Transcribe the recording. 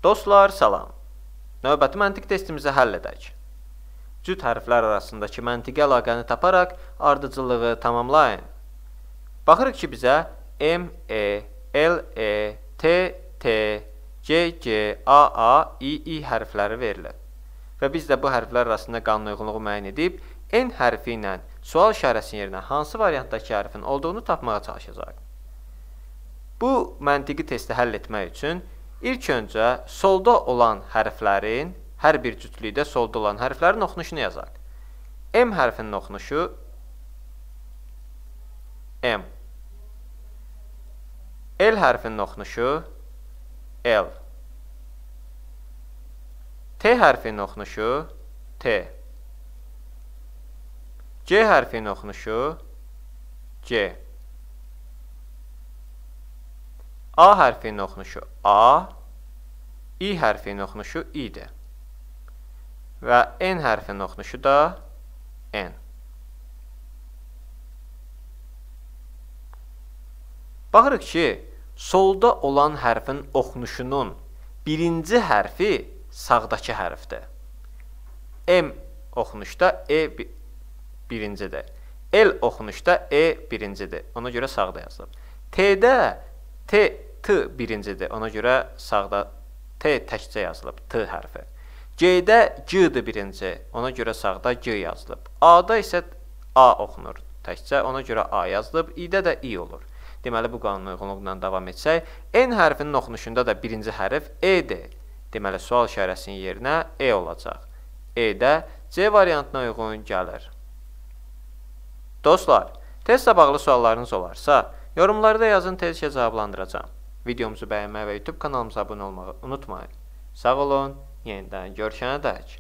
Dostlar, salam. Növbəti məntiq testimizi həll edək. Cüt hərflər arasındakı məntiqi əlaqəni taparaq ardıcıllığı tamamlayın. Baxırıq ki, bizə M, E, L, E, T, T, C, C, A, A, I, I hərfləri verilir. Və biz də bu hərflər arasında qanun uyğunluğu müəyyən edib, N hərfi ilə sual işarəsinin yerinə hansı variantdakı hərfin olduğunu tapmağa çalışacaq. Bu məntiqi testi həll etmək üçün İlk öncə solda olan hərflərin, hər bir cütlükdə solda olan hərflərin oxunuşunu yazaq. M hərfinin oxunuşu M. L hərfinin oxunuşu L. T hərfinin oxunuşu T. C hərfinin oxunuşu C. A hərfinin oxunuşu A, I hərfinin oxunuşu İ'dir. Və N hərfinin oxunuşu da N. Baxırıq ki, solda olan hərfin oxunuşunun birinci hərfi sağdakı hərfdir. M oxunuşda E birincidir. L oxunuşda E birincidir. Ona görə sağda yazılıb. T'də T birincidir, ona görə sağda T təkcə yazılıb, T hərfi. C'də C'dir birinci, ona görə sağda C yazılıb. A'da isə A oxunur təkcə, ona görə A yazılıb, İ'də də İ olur. Deməli, bu qanun uyğunluğundan davam etsək, N hərfinin oxunuşunda da birinci hərf E'dir. Deməli, sual işarəsinin yerinə E olacaq. E-də C variantına uyğun gəlir. Dostlar, testlə bağlı suallarınız olarsa, yorumlarda yazın, tezcə cavablandıracağam. Videomuzu bəyənməyi və YouTube kanalımıza abunə olmağı unutmayın. Sağ olun, yenidən görüşənədək.